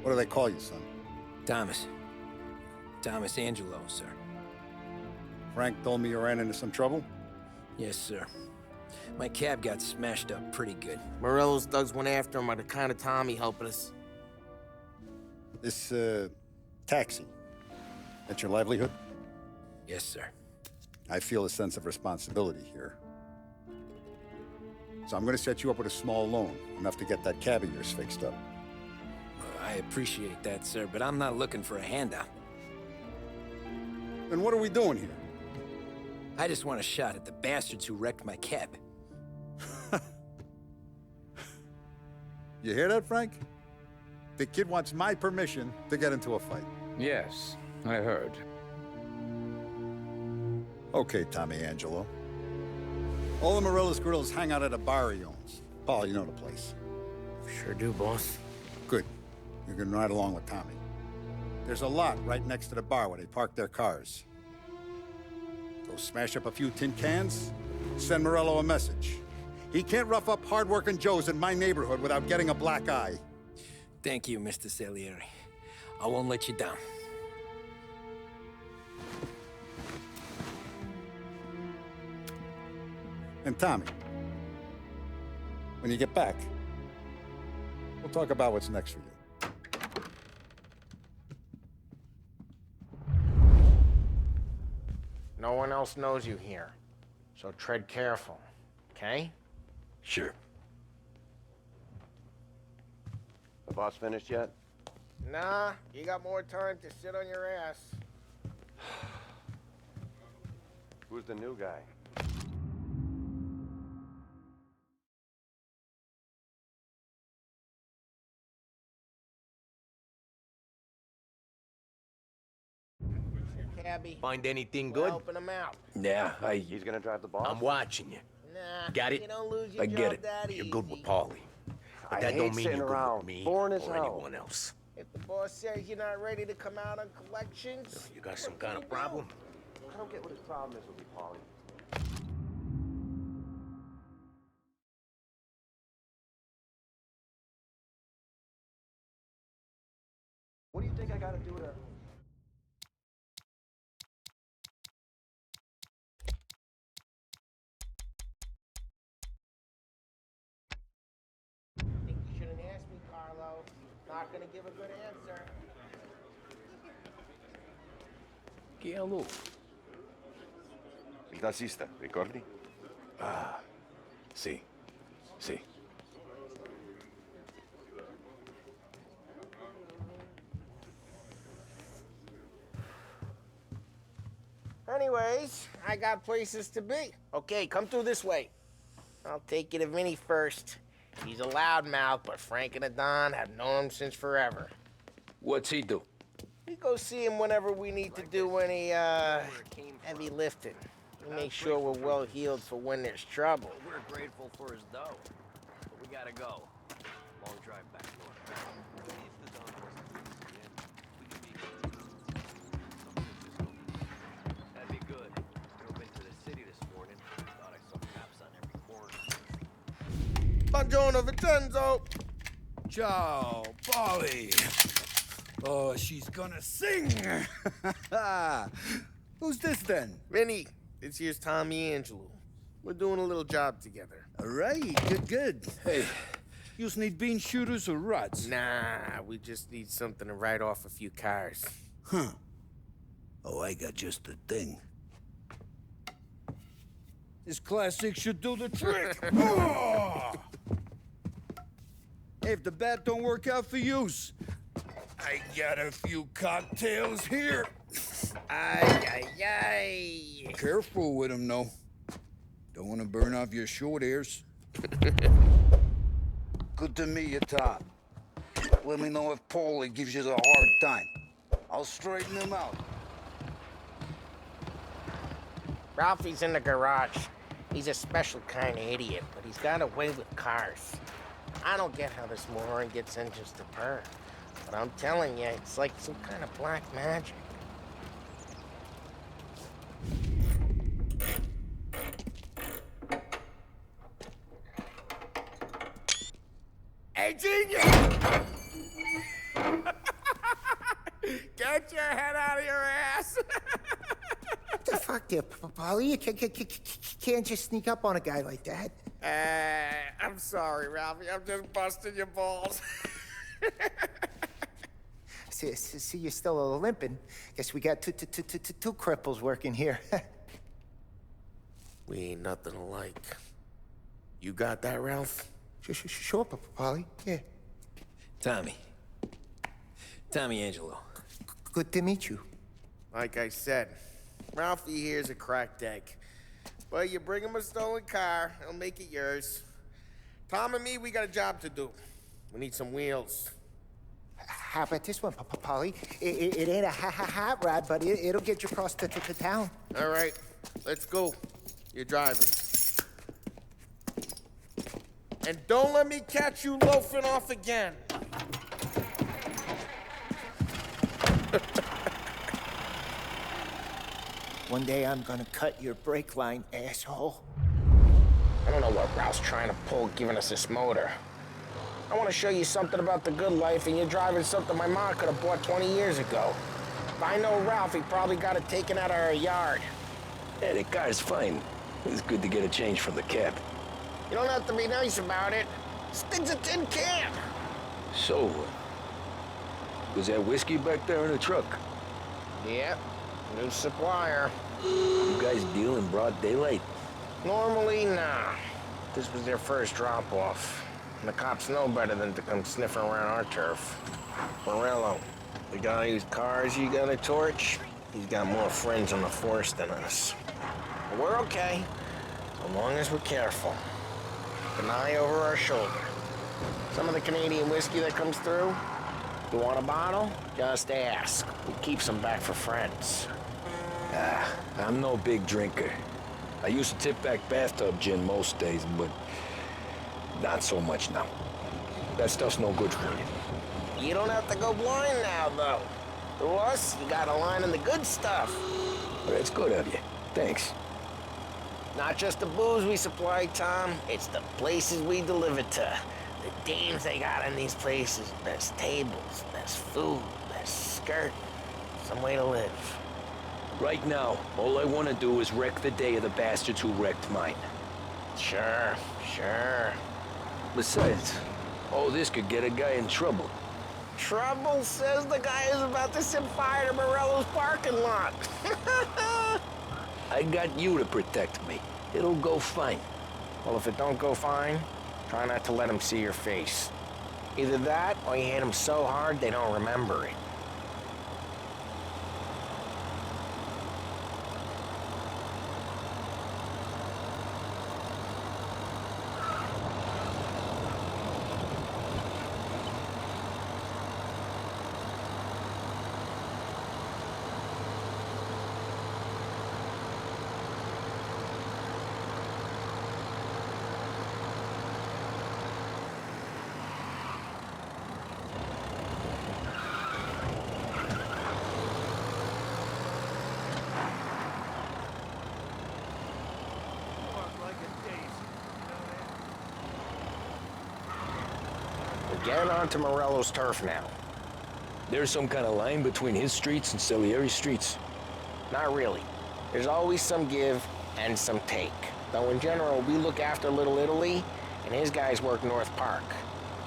What do they call you, son? Thomas. Thomas Angelo, sir. Frank told me you ran into some trouble? Yes, sir. My cab got smashed up pretty good. Morello's thugs went after him on account of Tommy helping us. This, taxi. That's your livelihood? Yes, sir. I feel a sense of responsibility here. So I'm gonna set you up with a small loan, enough to get that cab of yours fixed up. I appreciate that, sir, but I'm not looking for a handout. Then what are we doing here? I just want a shot at the bastards who wrecked my cab. You hear that, Frank? The kid wants my permission to get into a fight. Yes, I heard. Okay, Tommy Angelo. All the Morello's girls hang out at a bar he owns. Paul, you know the place. Sure do, boss. Good. You can ride along with Tommy. There's a lot right next to the bar where they park their cars. Go smash up a few tin cans, send Morello a message. He can't rough up hard-working Joes in my neighborhood without getting a black eye. Thank you, Mr. Salieri. I won't let you down. And Tommy, when you get back, we'll talk about what's next for you. No one else knows you here, so tread careful, okay? Sure. The boss finished yet? Nah, you got more time to sit on your ass. Who's the new guy? Cabby, Find anything we're good? helping him out. Yeah, He's gonna drive the boss? I'm watching you. Nah, Got it? You don't lose your I get job it. that You're good with easy. Paulie. But I that hate don't mean sitting you're good around. with me Boring or as hell. anyone else. If the boss says you're not ready to come out on collections, You got some kind of problem? I don't get what his problem is with me, Paulie. What do you think I gotta do to... I think you shouldn't ask me, Carlo. Not gonna give a good answer. Hello. Il tassista, ricordi? Sì. Sì. Anyways, I got places to be. Okay, come through this way. I'll take you to Vinny first. He's a loudmouth, but Frank and the Don have known him since forever. What's he do? We go see him whenever we need to do any, heavy lifting. We make sure we're well heeled for when there's trouble. We're grateful for his dough, but we gotta go. Long drive back north. That'd be good. Drove into the city this morning. Thought I saw cops on every corner. Buongiorno, Vincenzo! Ciao, Polly. Oh, she's gonna sing. Who's this then? Vinny, this here's Tommy Angelo. We're doing a little job together. All right, good. Hey, you need bean shooters or rods? Nah, we just need something to write off a few cars. Huh. Oh, I got just the thing. This classic should do the trick. Oh! Hey, if the bat don't work out for use, I got a few cocktails here. Ay, ay, ay. Careful with them, though. Don't want to burn off your short hairs. Good to meet you, Tom. Let me know if Paulie gives you the hard time. I'll straighten him out. Ralphie's in the garage. He's a special kind of idiot, but he's got a way with cars. I don't get how this moron gets engines to purr. But I'm telling you, it's like some kind of black magic. Hey, genius! there, Polly. You can't just sneak up on a guy like that. I'm sorry, Ralphie. I'm just busting your balls. See, you're still limping. Guess we got two cripples working here. We ain't nothing alike. You got that, Ralph? Sure, Polly. Yeah. Tommy Angelo. Good to meet you. Like I said, Ralphie here's a cracked egg. But you bring him a stolen car, he'll make it yours. Tom and me, we got a job to do. We need some wheels. How about this one, Polly? It ain't a hot rod, but it'll get you across to town. All right, let's go. You're driving. And don't let me catch you loafing off again. One day I'm gonna cut your brake line, asshole. I don't know what Ralph's trying to pull giving us this motor. I want to show you something about the good life, and you're driving something my mom could have bought 20 years ago. If I know Ralph, he probably got it taken out of our yard. Yeah, the car's fine. It's good to get a change from the cab. You don't have to be nice about it. This thing's a tin can. So, was that whiskey back there in the truck? Yep, new supplier. You guys deal in broad daylight? Normally, nah. This was their first drop-off. And the cops know better than to come sniffing around our turf. Morello, the guy whose cars you got a torch, he's got more friends on the force than us. But we're okay, so long as we're careful. Keep an eye over our shoulder. Some of the Canadian whiskey that comes through, you want a bottle? Just ask. We keep some back for friends. I'm no big drinker. I used to tip back bathtub gin most days, but not so much now. That stuff's no good for you. You don't have to go blind now, though. To us, you got a line in the good stuff. Well, that's good of you. Thanks. Not just the booze we supply, Tom. It's the places we deliver to. The dames they got in these places. Best tables, best food, best skirt. Some way to live. Right now, all I want to do is wreck the day of the bastards who wrecked mine. Sure. Besides, all this could get a guy in trouble. Trouble says the guy is about to set fire to Morello's parking lot. I got you to protect me. It'll go fine. Well, if it don't go fine, try not to let him see your face. Either that, or you hit him so hard they don't remember it. We're getting onto Morello's turf now. There's some kind of line between his streets and Salieri's streets. Not really. There's always some give and some take. Though in general, we look after Little Italy, and his guys work North Park.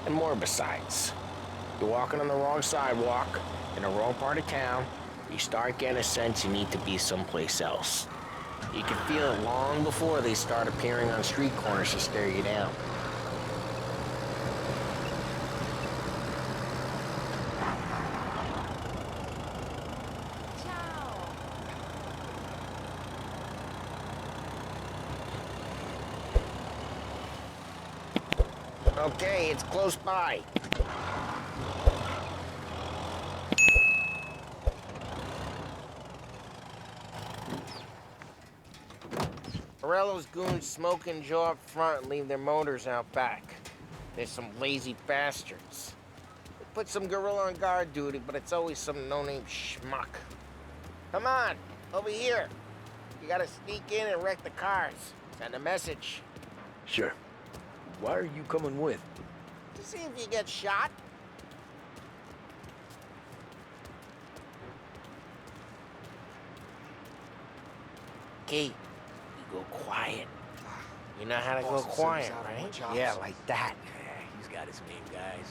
And more besides. You're walking on the wrong sidewalk, in the wrong part of town, you start getting a sense you need to be someplace else. You can feel it long before they start appearing on street corners to stare you down. Okay, it's close by. Morello's goons smoke and jaw up front and leave their motors out back. There's some lazy bastards. They put some gorilla on guard duty, but it's always some no-name schmuck. Come on, over here. You gotta sneak in and wreck the cars. Send a message. Sure. Why are you coming with? To see if you get shot. Ricky, you go quiet. You know how to go quiet, right? Yeah, like that. Yeah, he's got his game, guys.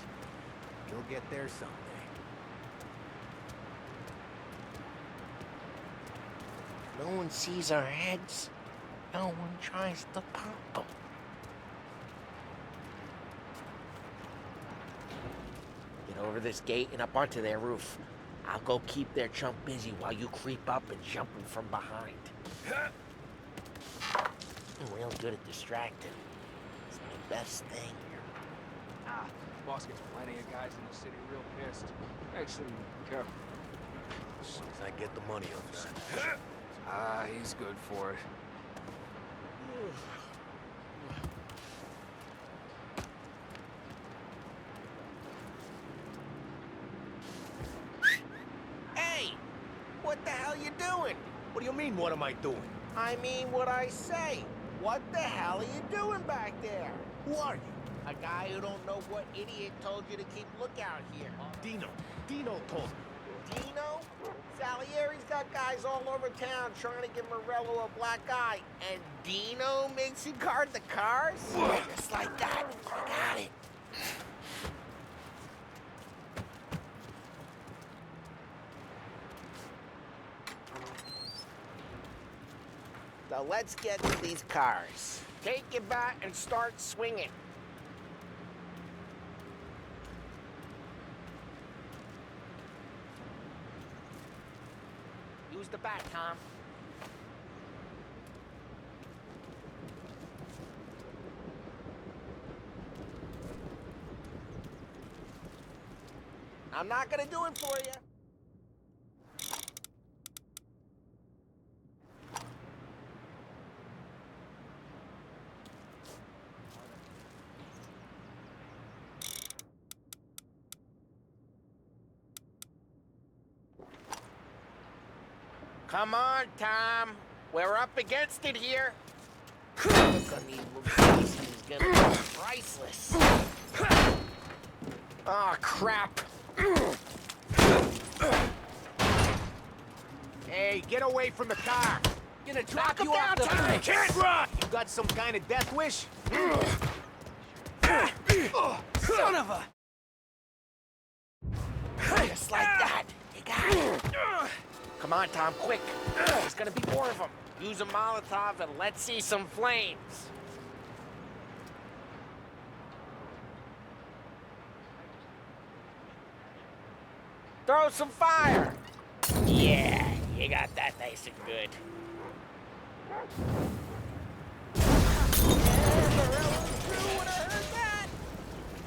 He'll get there someday. No one sees our heads. No one tries to pop them. Get over this gate and up onto their roof. I'll go keep their chump busy while you creep up and jump him from behind. I'm real good at distracting. It's my best thing. Boss gets plenty of guys in the city real pissed. Actually, careful. As soon as I get the money off that. He's good for it. Hey! What the hell you doing? What do you mean, what am I doing? I mean what I say. What the hell are you doing back there? Who are you? A guy who don't know what idiot told you to keep lookout here. Dino. Dino told me. Dino? Salieri's got guys all over town trying to give Morello a black eye. And Dino makes you guard the cars? Just like that. I got it. So let's get to these cars. Take your bat and start swinging. Use the bat, Tom. I'm not gonna do it for you. Come on, Tom. We're up against it here. Look on these movies. He's gonna be priceless. Oh, crap. Hey, get away from the car. Gonna drop Knock you him off down, the Tommy. bridge. Can't run. You got some kind of death wish? Son of a... Just like that. You got it. Come on, Tom, quick. There's gonna be more of them. Use a Molotov and let's see some flames. Throw some fire. Yeah, you got that nice and good.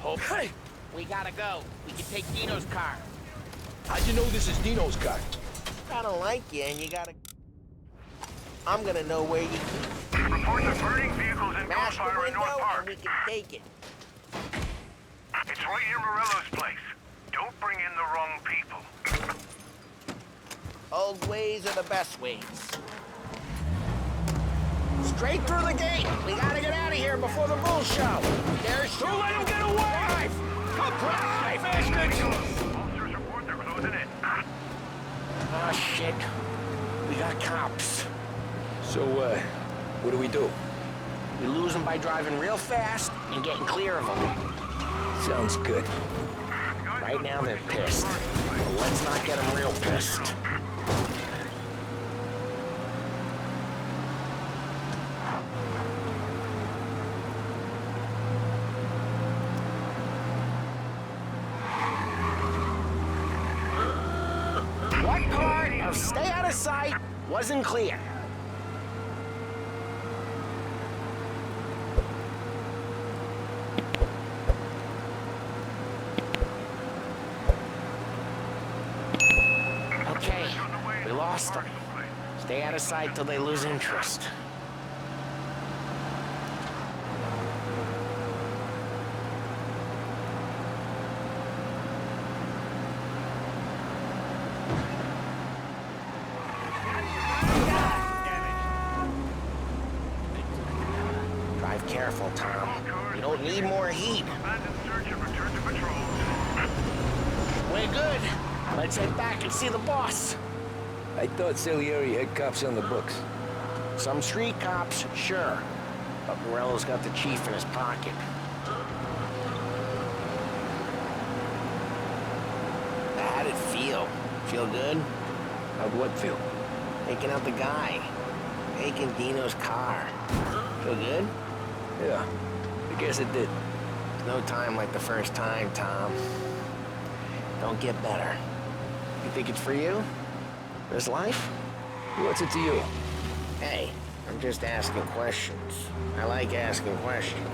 Okay. We gotta go. We can take Dino's car. How'd you know this is Dino's car? I don't like you, and you gotta... I'm gonna know where you keep. Reports of burning vehicles in Smash the gunfire in North window, and Park. we can take it. It's right near Morello's place. Don't bring in the wrong people. Old ways are the best ways. Straight through the gate. We gotta get out of here before the bull show. There's... Don't let him get away! Come drive! Officers report they're closing in. Oh, shit. We got cops. So, what do we do? We lose them by driving real fast and getting clear of them. Sounds good. Right now, they're pissed. But let's not get them real pissed. What part of stay out of sight wasn't clear? Okay, we lost them. Stay out of sight till they lose interest. Drive careful, Tom. You don't need more heat. Abandon search and return to patrol. We're good. Let's head back and see the boss. I thought Salieri had cops on the books. Some street cops, sure. But Morello's got the chief in his pocket. How'd it feel? Feel good? How'd what feel? Taking out the guy. Taking Dino's car. Feel good? Yeah, I guess it did. No time like the first time, Tom. Don't get better. You think it's for you? This life? What's it to you? Hey, I'm just asking questions. I like asking questions.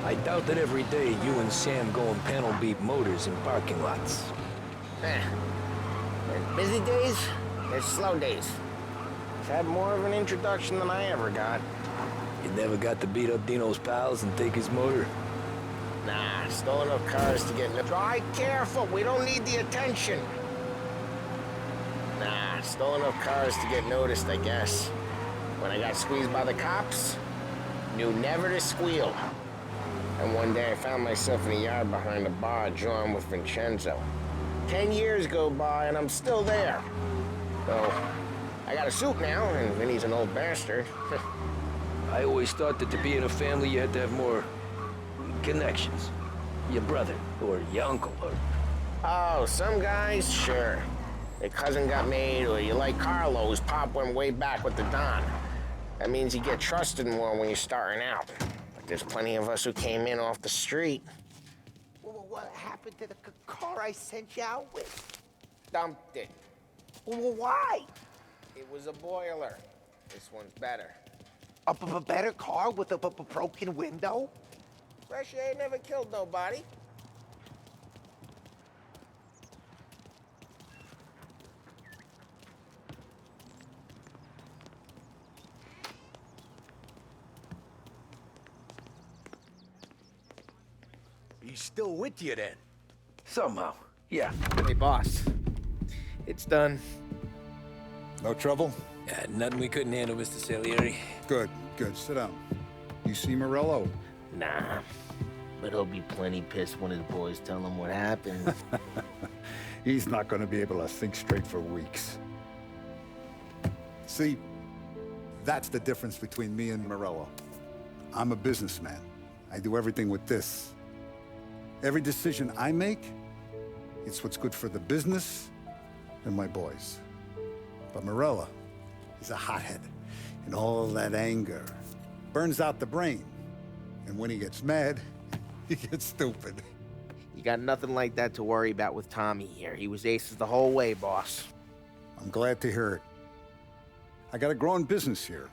I doubt that every day you and Sam go and panel beat motors in parking lots. There's busy days, there's slow days. I've had more of an introduction than I ever got. You never got to beat up Dino's pals and take his motor? Nah, stole enough cars to get... Drive careful, we don't need the attention. Nah, stole enough cars to get noticed, I guess. When I got squeezed by the cops, knew never to squeal. And one day I found myself in a yard behind a bar drawn with Vincenzo. 10 years go by and I'm still there. So, I got a suit now, and Vinny's an old bastard. I always thought that to be in a family you had to have more connections. Your brother, or your uncle, or... Oh, some guys, sure. Their cousin got made, or you like Carlos, Pop went way back with the Don. That means you get trusted more when you're starting out. But there's plenty of us who came in off the street. What happened to the car I sent you out with? Dumped it. Why? It was a boiler. This one's better. A better car with a broken window? Fresh air never killed nobody. He's still with you then? Somehow, yeah. Hey, boss. It's done. No trouble? Yeah, nothing we couldn't handle, Mr. Salieri. Good, good. Sit down. You see Morello? Nah. But he'll be plenty pissed when his boys tell him what happened. He's not going to be able to think straight for weeks. See, that's the difference between me and Morello. I'm a businessman. I do everything with this. Every decision I make, it's what's good for the business and my boys. But Morello, he's a hothead, and all that anger burns out the brain. And when he gets mad, he gets stupid. You got nothing like that to worry about with Tommy here. He was aces the whole way, boss. I'm glad to hear it. I got a growing business here.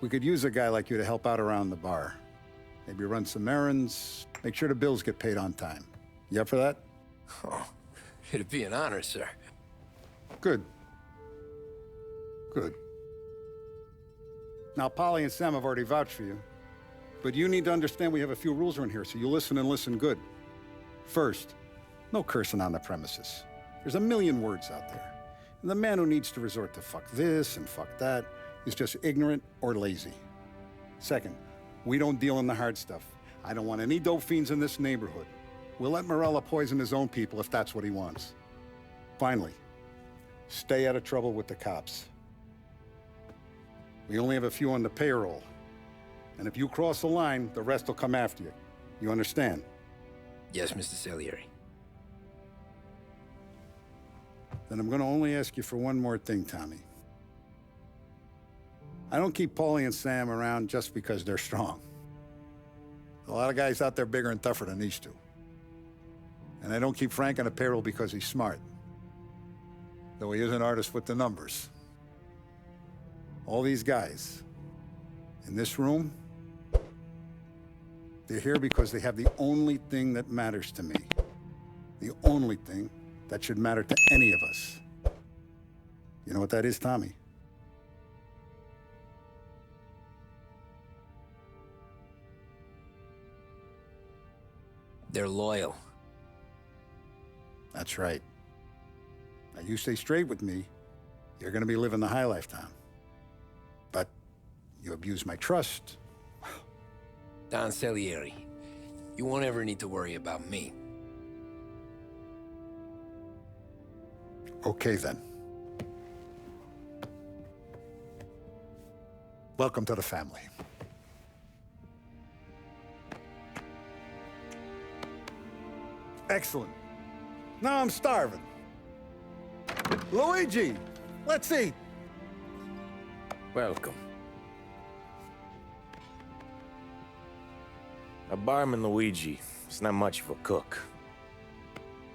We could use a guy like you to help out around the bar. Maybe run some errands, make sure the bills get paid on time. You up for that? Oh, it'd be an honor, sir. Good. Good. Now, Polly and Sam have already vouched for you. But you need to understand we have a few rules around here, so you listen and listen good. First, no cursing on the premises. There's a million words out there. And the man who needs to resort to fuck this and fuck that is just ignorant or lazy. Second, we don't deal in the hard stuff. I don't want any dope fiends in this neighborhood. We'll let Morello poison his own people if that's what he wants. Finally, stay out of trouble with the cops. We only have a few on the payroll. And if you cross the line, the rest will come after you. You understand? Yes, Mr. Salieri. Then I'm going to only ask you for one more thing, Tommy. I don't keep Paulie and Sam around just because they're strong. A lot of guys out there bigger and tougher than these two. And I don't keep Frank on a payroll because he's smart. Though he is an artist with the numbers. All these guys in this room, they're here because they have the only thing that matters to me. The only thing that should matter to any of us. You know what that is, Tommy? They're loyal. That's right. Now, you stay straight with me, you're gonna be living the high life, Tom. But you abuse my trust. Don Salieri, you won't ever need to worry about me. Okay, then. Welcome to the family. Excellent. Now I'm starving. Luigi, let's eat. Welcome. A barman Luigi is not much of a cook.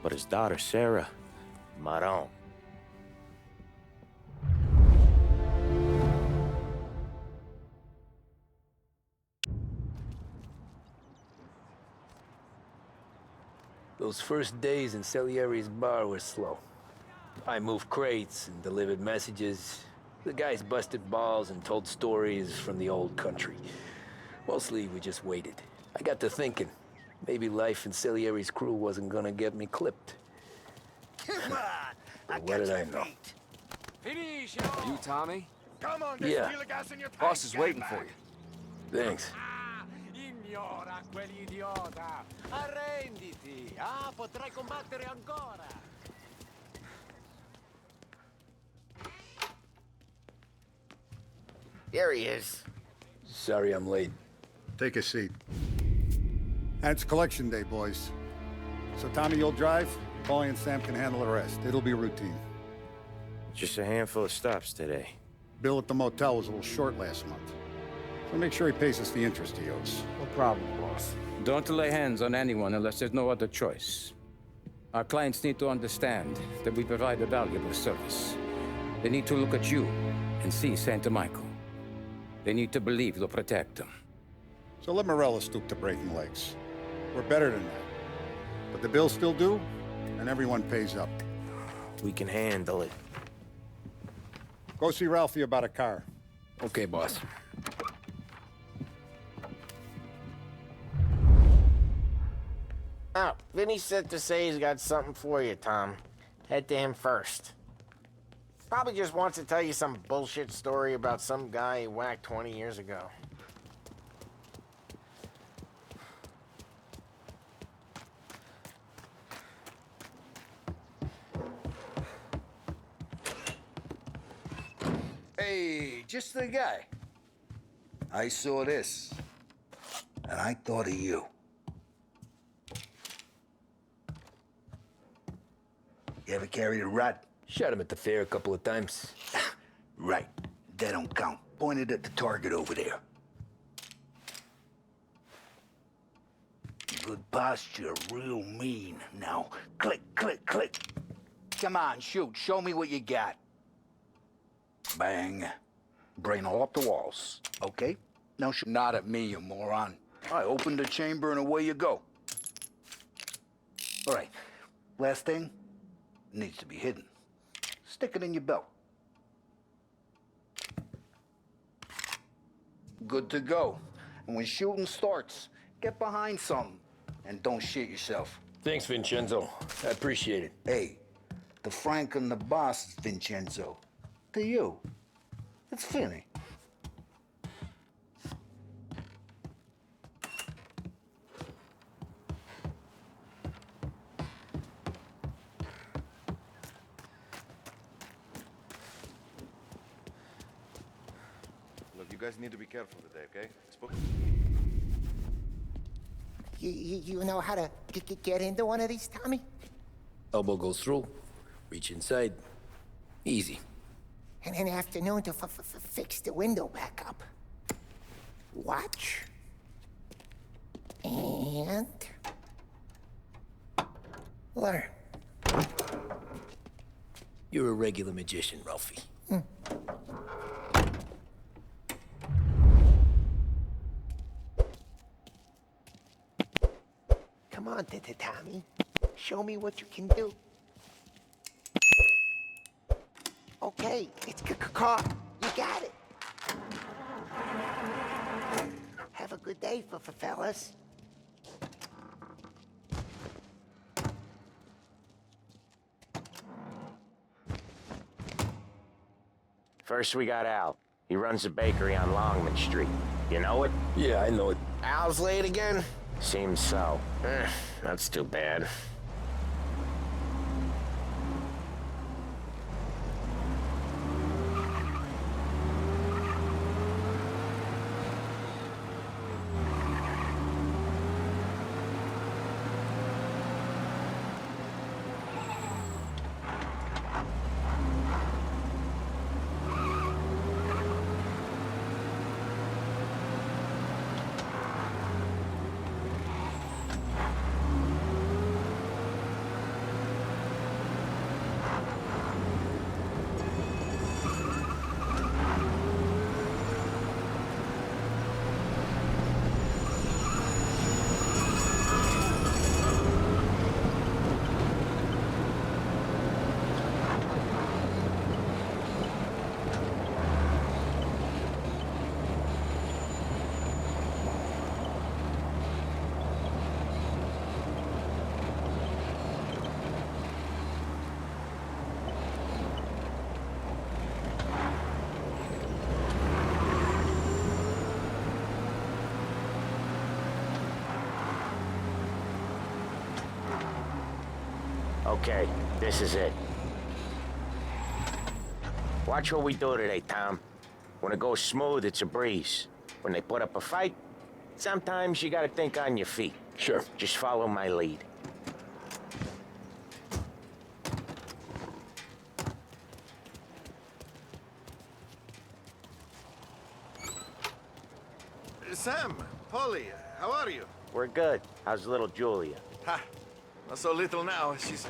But his daughter Sarah, Maron. Those first days in Salieri's bar were slow. I moved crates and delivered messages. The guys busted balls and told stories from the old country. Mostly, we just waited. I got to thinking, maybe life in Salieri's crew wasn't gonna get me clipped. Come on! But what did I know? Finish! You Tommy? Come on, Yeah. feel the gas in your tank, Boss is waiting Gagabite. for you. Thanks. Ignora quell'idiota! Arrenditi! Potrai combattere ancora! There he is. Sorry I'm late. Take a seat. And it's collection day, boys. So Tommy, you'll drive. Paulie and Sam can handle the rest. It'll be routine. Just a handful of stops today. Bill at the motel was a little short last month. So make sure he pays us the interest he owes. No problem, boss. Don't lay hands on anyone unless there's no other choice. Our clients need to understand that we provide a valuable service. They need to look at you and see Santa Michael. They need to believe you'll protect them. So let Morella stoop to breaking legs. We're better than that. But the bill's still due, and everyone pays up. We can handle it. Go see Ralphie about a car. Okay, boss. Oh, Vinny said to say he's got something for you, Tom. Head to him first. Probably just wants to tell you some bullshit story about some guy he whacked 20 years ago. Hey, just the guy. I saw this, and I thought of you. You ever carried a rod? Shot him at the fair a couple of times. Right. That don't count. Pointed at the target over there. Good posture, real mean. Now, click, click, click. Come on, shoot. Show me what you got. Bang. Brain all up the walls. Okay? Now shoot. Not at me, you moron. I opened the chamber and away you go. All right. Last thing. Needs to be hidden. Stick it in your belt. Good to go. And when shooting starts, get behind something and don't shit yourself. Thanks, Vincenzo. I appreciate it. Hey, the Frank and the boss is Vincenzo. To you, it's Finny. Look, you guys need to be careful today, okay? You know how to get into one of these, Tommy? Elbow goes through, reach inside. Easy. And an afternoon to fix the window back up. Watch. And... learn. You're a regular magician, Ralphie. Come on, Tommy. Show me what you can do. Okay, it's caught. You got it. Have a good day, fellas. First we got Al. He runs a bakery on Longman Street. You know it? Yeah, I know it. Al's late again? Seems so. That's too bad. Okay, this is it. Watch what we do today, Tom. When it goes smooth, it's a breeze. When they put up a fight, sometimes you gotta think on your feet. Sure. Just follow my lead. Sam, Polly, how are you? We're good. How's little Julia? Ha! Not so little now. She's...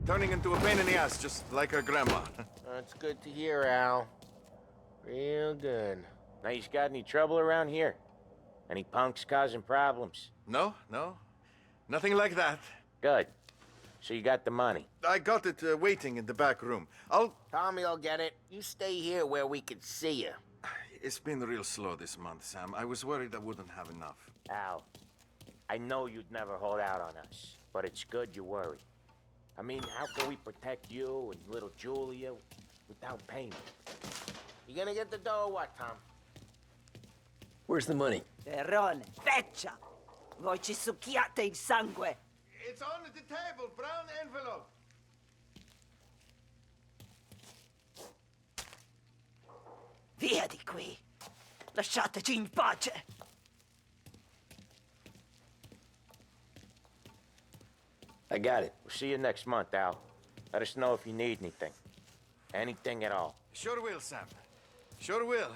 turning into a pain in the ass, just like her grandma. That's good to hear, Al. Real good. Now, you got any trouble around here? Any punks causing problems? No, no. Nothing like that. Good. So you got the money? I got it waiting in the back room. Tommy will get it. You stay here where we can see you. It's been real slow this month, Sam. I was worried I wouldn't have enough. Al, I know you'd never hold out on us, but it's good you worry. I mean, how can we protect you and little Julia without payment? You gonna get the dough or what, Tom? Where's the money? Terrone, feccia! Voi ci succhiate il sangue! It's on the table, brown envelope. Via di qui! Lasciateci in pace! I got it. We'll see you next month, Al. Let us know if you need anything. Anything at all. Sure will, Sam. Sure will.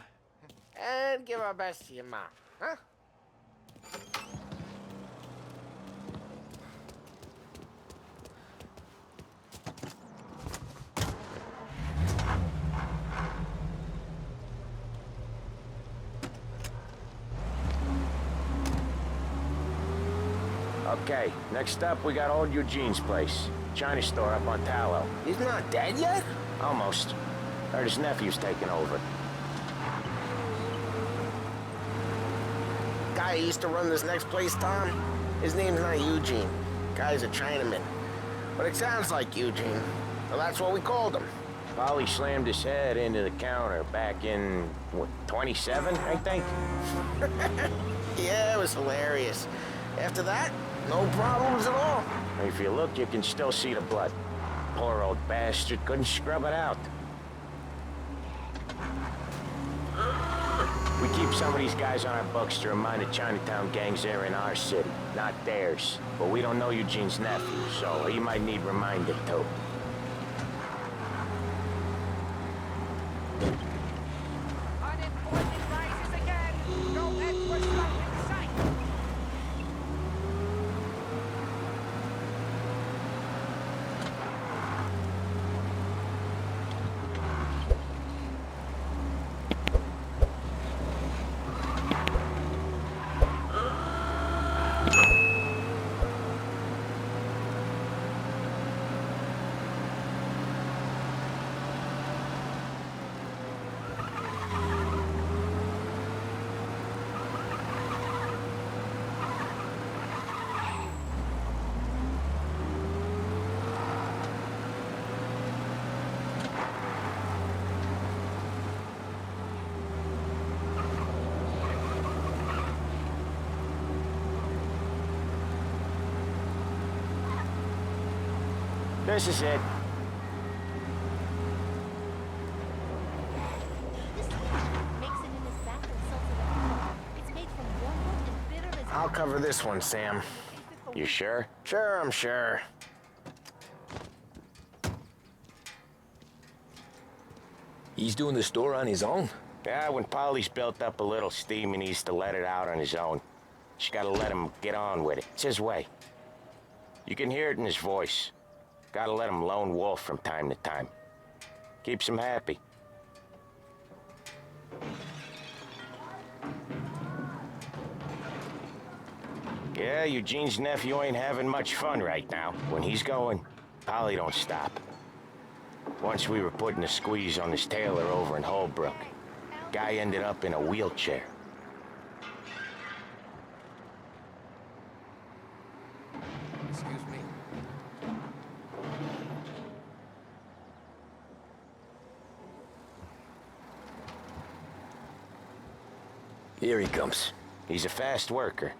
And give our best to your mom, huh? Okay, next up, we got old Eugene's place. China store up on Tallow. He's not dead yet? Almost. Heard his nephew's taking over. Guy who used to run this next place, Tom, his name's not Eugene. Guy's a Chinaman. But it sounds like Eugene. Well, that's what we called him. Polly slammed his head into the counter back in, what, 27, I think? Yeah, it was hilarious. After that, no problems at all. If you look, you can still see the blood. Poor old bastard couldn't scrub it out. We keep some of these guys on our books to remind the Chinatown gangs they're in our city, not theirs. But we don't know Eugene's nephew, so he might need reminded too. Unemployment rises again. No extra stuff in sight. This is it. I'll cover this one, Sam. You sure? Sure, I'm sure. He's doing the store on his own? Yeah, when Polly's built up a little steam, he needs to let it out on his own. Just gotta let him get on with it. It's his way. You can hear it in his voice. Gotta let him lone wolf from time to time. Keeps him happy. Yeah, Eugene's nephew ain't having much fun right now. When he's going, Polly don't stop. Once we were putting a squeeze on this tailor over in Holbrook. Guy ended up in a wheelchair. Excuse me. Here he comes. He's a fast worker.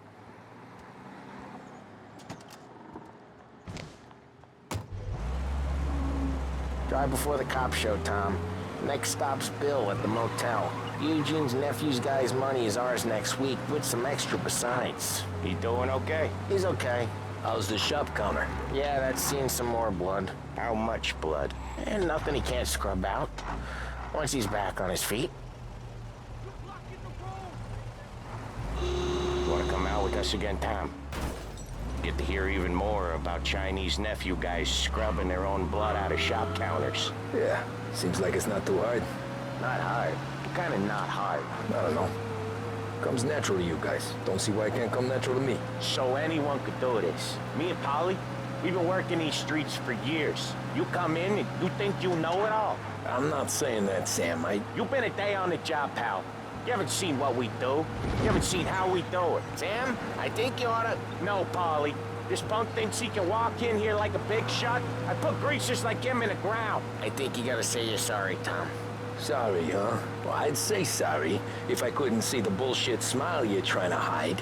Drive before the cops show, Tom. Next stop's Bill at the motel. Eugene's nephew's guy's money is ours next week, with some extra besides. He doing okay? He's okay. How's the shop counter? Yeah, that's seen some more blood. How much blood? And nothing he can't scrub out. Once he's back on his feet. You wanna come out with us again, Tom? Get to hear even more about Chinese nephew guys scrubbing their own blood out of shop counters. Yeah, seems like it's not too hard. Not hard. Kinda not hard. I don't know. Comes natural to you guys. Don't see why it can't come natural to me. So anyone could do this. Me and Polly, we've been working these streets for years. You come in and you think you know it all. I'm not saying that, Sam. You've been a day on the job, pal. You haven't seen what we do. You haven't seen how we do it. Sam, I think you oughta... No, Polly. This punk thinks he can walk in here like a big shot. I put greasers like him in the ground. I think you gotta say you're sorry, Tom. Sorry, huh? Well, I'd say sorry if I couldn't see the bullshit smile you're trying to hide.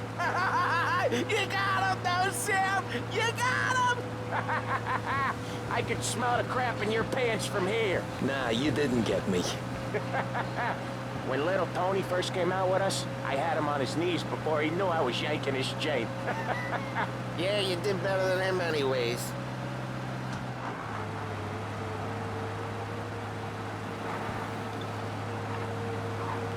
You got him, though, Sam! You got him! I could smell the crap in your pants from here. Nah, you didn't get me. When little Tony first came out with us, I had him on his knees before he knew I was yanking his chain. Yeah, you did better than him anyways.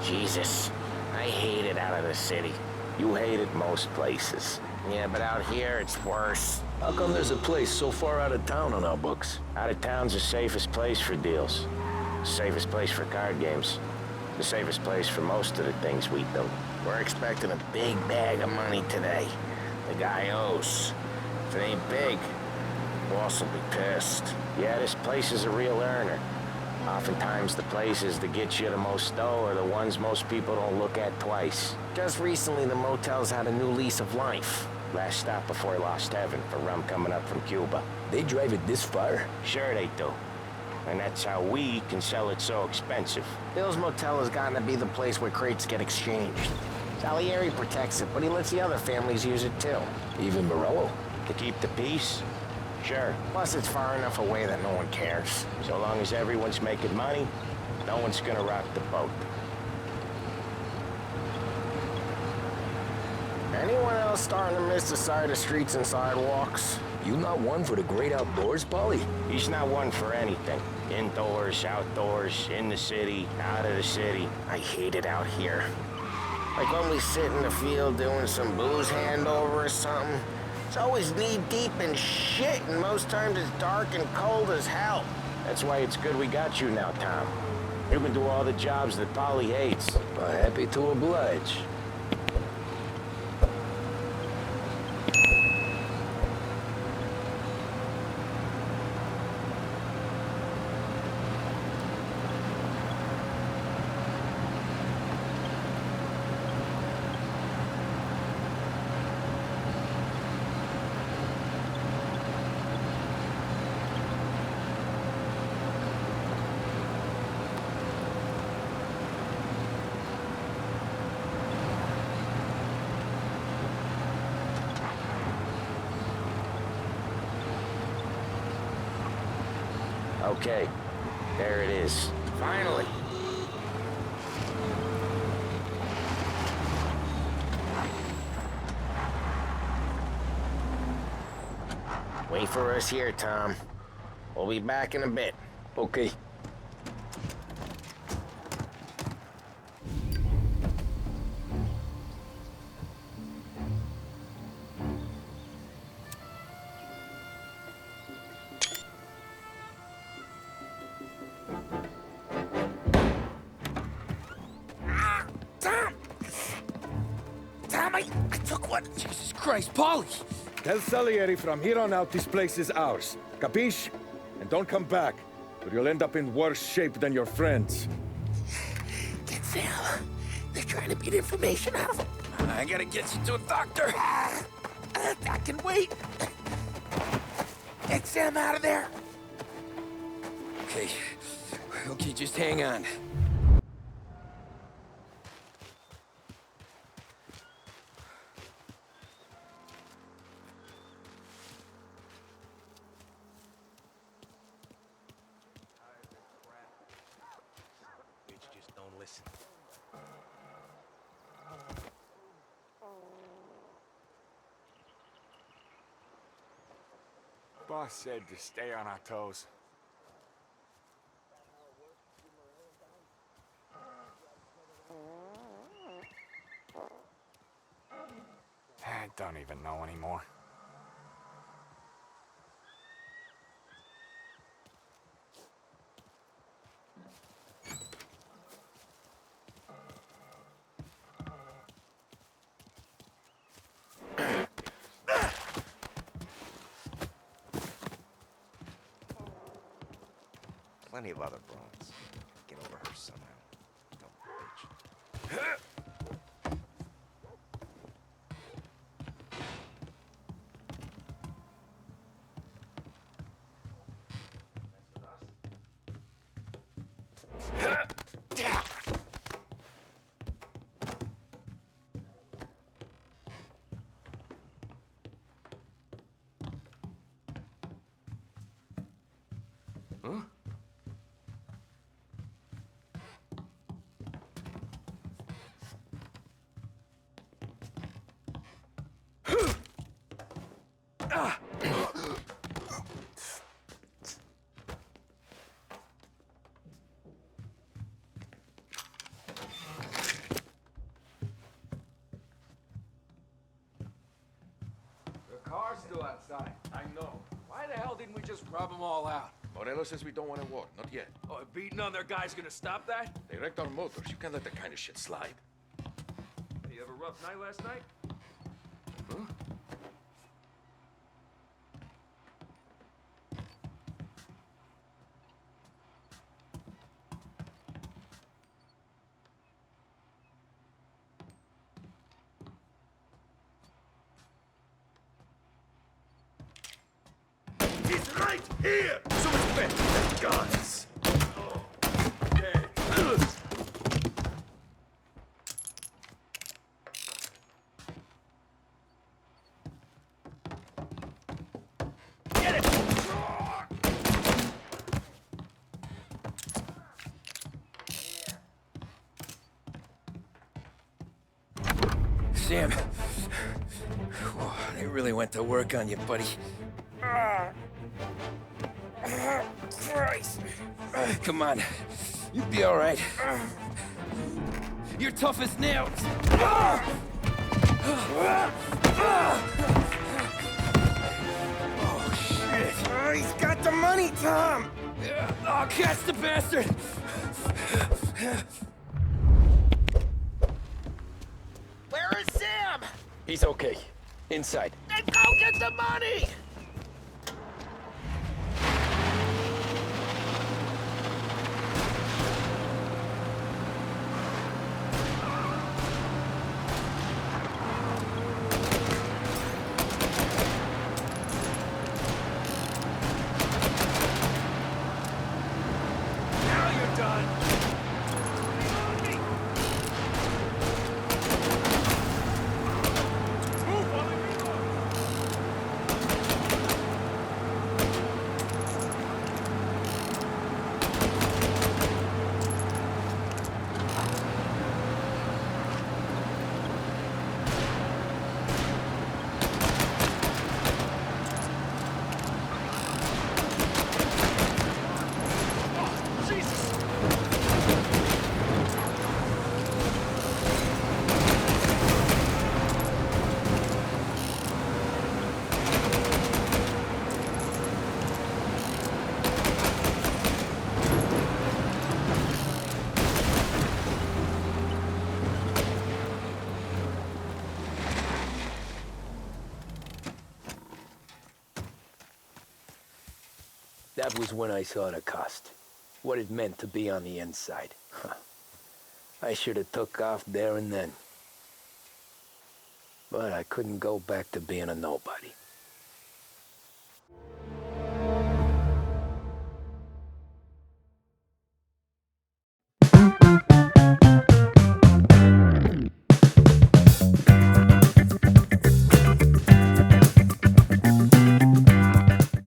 Jesus, I hate it out of the city. You hate it most places. Yeah, but out here, it's worse. How come there's a place so far out of town on our books? Out of town's the safest place for deals. The safest place for card games. The safest place for most of the things we do. We're expecting a big bag of money today. The guy owes. If it ain't big, boss will be pissed. Yeah, this place is a real earner. Oftentimes the places that get you the most dough are the ones most people don't look at twice. Just recently, the motel's had a new lease of life. Last stop before Lost Heaven for rum coming up from Cuba. They drive it this far? Sure they do. And that's how we can sell it so expensive. Bill's motel has gotten to be the place where crates get exchanged. Salieri protects it, but he lets the other families use it too. Even Morello? To keep the peace? Sure. Plus, it's far enough away that no one cares. So long as everyone's making money, no one's gonna rock the boat. Anyone else starting to miss the side of streets and sidewalks? You not one for the great outdoors, Polly? He's not one for anything. Indoors, outdoors, in the city, out of the city. I hate it out here. Like when we sit in the field doing some booze handover or something. It's always knee-deep in shit, and most times it's dark and cold as hell. That's why it's good we got you now, Tom. You can do all the jobs that Polly hates. Well, happy to oblige. Okay, there it is. Finally. Wait for us here, Tom. We'll be back in a bit. Okay. I took one. Jesus Christ, Polly! Tell Salieri from here on out this place is ours. Capiche? And don't come back, or you'll end up in worse shape than your friends. Get Sal. They're trying to beat information out of him. I gotta get you to a doctor. I can wait. Get Sam out of there. Okay. Okay, just hang on. listen. Boss said to stay on our toes. I don't even know anymore. Plenty of other bronze. Get over her somehow. Dumb bitch. Huh? The car's still outside. I know. Why the hell didn't we just rub them all out? Morelos says we don't want a war, not yet. Oh, beating on their guys gonna stop that? They wrecked our motors. You can't let that kind of shit slide. Hey, you have a rough night last night? Huh? He's right here! So much better than guns! Sam. Whoa, they really went to work on you, buddy. Christ. Come on. You'll be all right. You're tough as nails. Oh, shit. Oh, he's got the money, Tom! Oh, catch the bastard! Where is Sam? He's okay. Inside. Then go get the money! Now you're done! Move while they reload! That was when I saw the cost. What it meant to be on the inside. Huh. I should have took off there and then. But I couldn't go back to being a nobody.